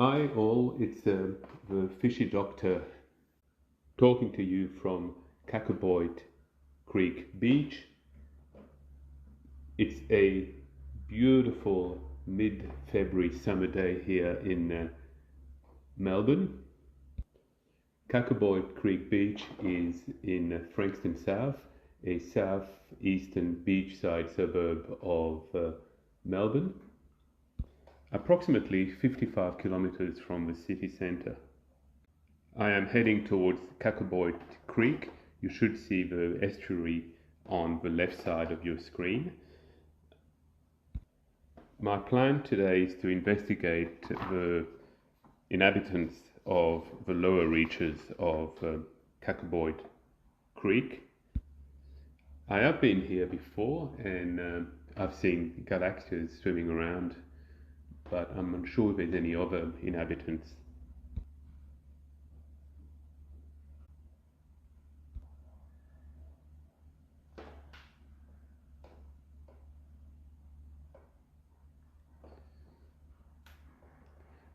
Hi all, it's the fishy doctor talking to you from Kackerboite Creek beach. It's a beautiful mid-February summer day here in Melbourne. Kackerboite Creek beach is in Frankston South, a southeastern beachside suburb of Melbourne, approximately 55 kilometers from the city centre. I am heading towards Kackerboite Creek. You should see the estuary on the left side of your screen. My plan today is to investigate the inhabitants of the lower reaches of Kackerboite Creek. I have been here before and I've seen Galaxias swimming around, but I'm unsure if there's any other inhabitants.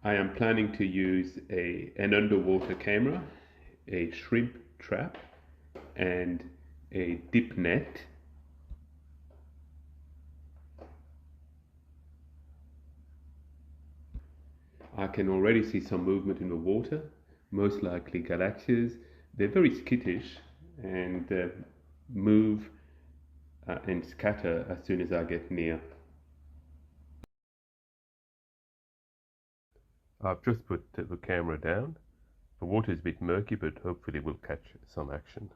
I am planning to use an underwater camera, a shrimp trap and a dip net. I can already see some movement in the water, most likely Galaxias. They're very skittish and move and scatter as soon as I get near. I've just put the camera down. The water is a bit murky, but hopefully we'll catch some action.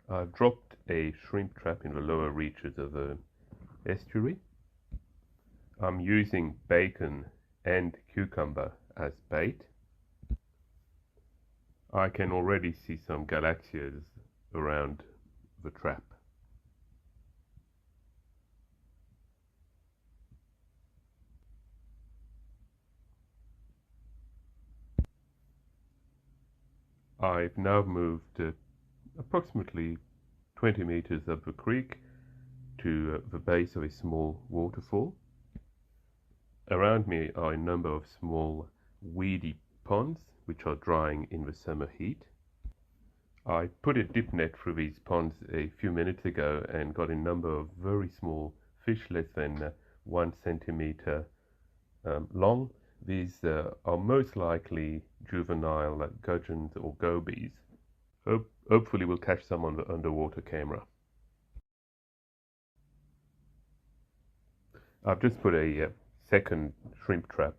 I've dropped a shrimp trap in the lower reaches of the estuary. I'm using bacon and cucumber as bait. I can already see some Galaxias around the trap. I've now moved approximately 20 meters up the creek to the base of a small waterfall. Around me are a number of small weedy ponds which are drying in the summer heat. I put a dip net through these ponds a few minutes ago and got a number of very small fish, less than 1 centimeter long. These are most likely juvenile gudgeons or gobies. Hopefully we'll catch some on the underwater camera. I've just put a second shrimp trap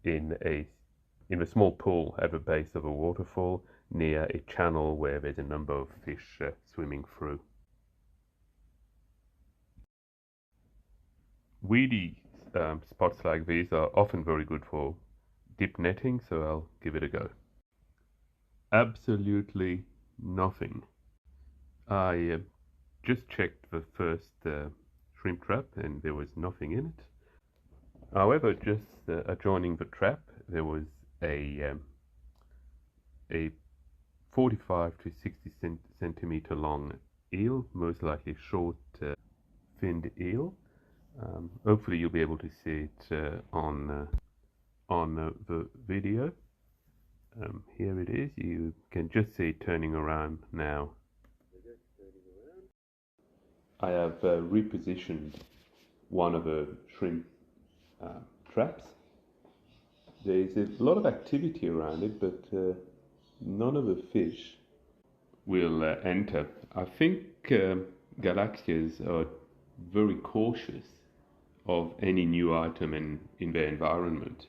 in a small pool at the base of a waterfall near a channel where there's a number of fish swimming through. Weedy spots like these are often very good for dip netting, so I'll give it a go. Absolutely nothing. I just checked the first shrimp trap and there was nothing in it. However, just adjoining the trap there was a 45 to 60 centimeter long eel, most likely short-finned eel. Hopefully you'll be able to see it on the video. Here it is. You can just see it turning around now. I have repositioned one of the shrimp traps. There's a lot of activity around it, but none of the fish will enter. I think Galaxias are very cautious of any new item in their environment,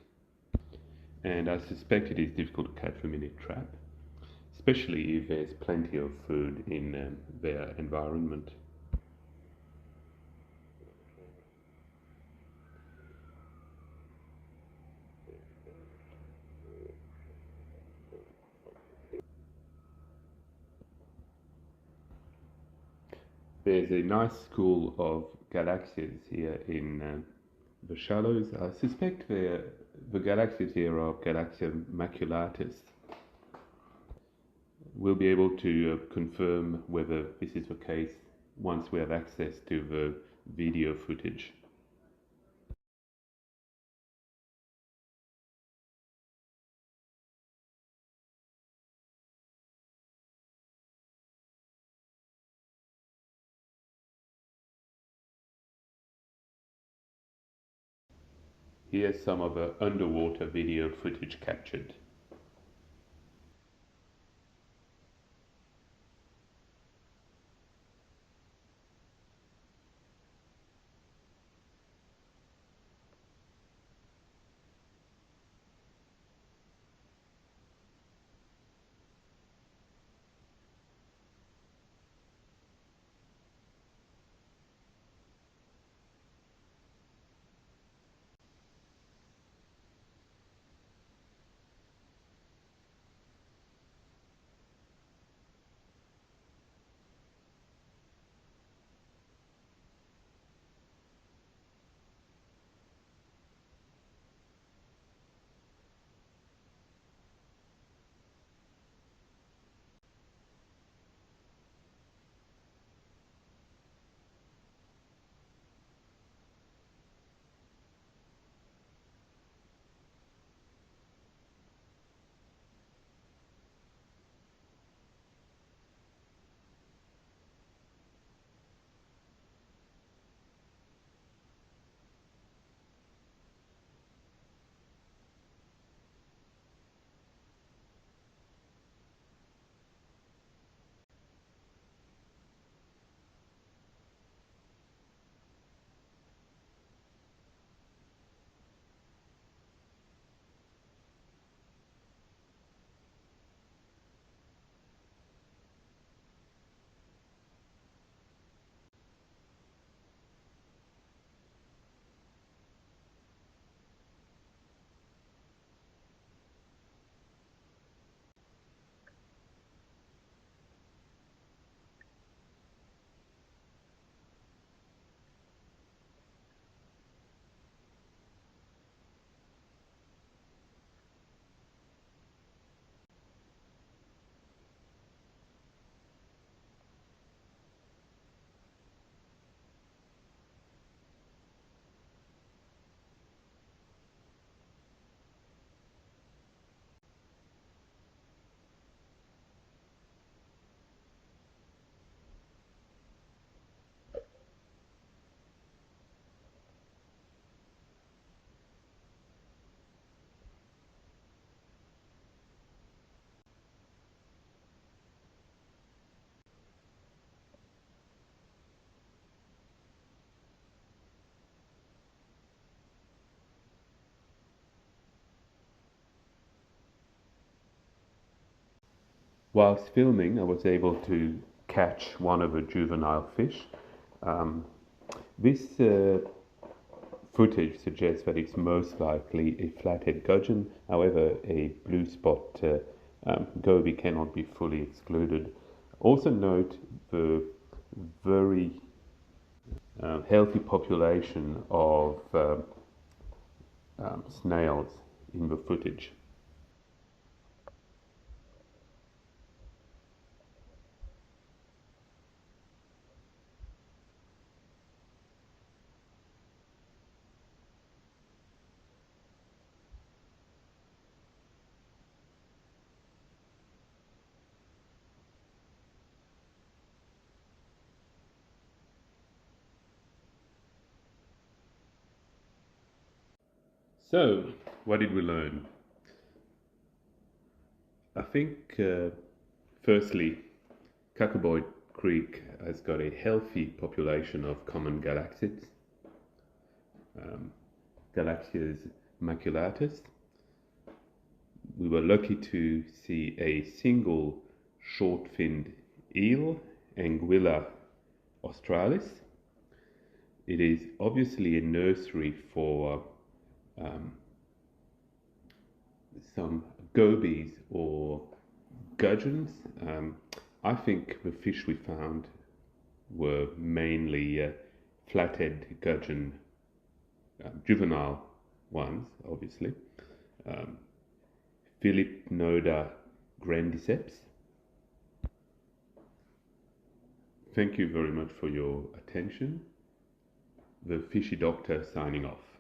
and I suspect it is difficult to catch them in a trap, especially if there's plenty of food in their environment. There's a nice school of Galaxias here in the shallows. I suspect the Galaxias here are Galaxia maculatus. We'll be able to confirm whether this is the case once we have access to the video footage. Here's some of the underwater video footage captured. Whilst filming, I was able to catch one of the juvenile fish. This footage suggests that it's most likely a flathead gudgeon. However, a blue spot goby cannot be fully excluded. Also note the very healthy population of snails in the footage. So, what did we learn? I think, firstly, Kackerboite Creek has got a healthy population of common Galaxias, Galaxias maculatus. We were lucky to see a single short-finned eel, Anguilla australis. It is obviously a nursery for some gobies or gudgeons. I think the fish we found were mainly flathead gudgeon, juvenile ones, obviously. Philypnodon grandiceps, Thank you very much for your attention. The Fishy Doctor signing off.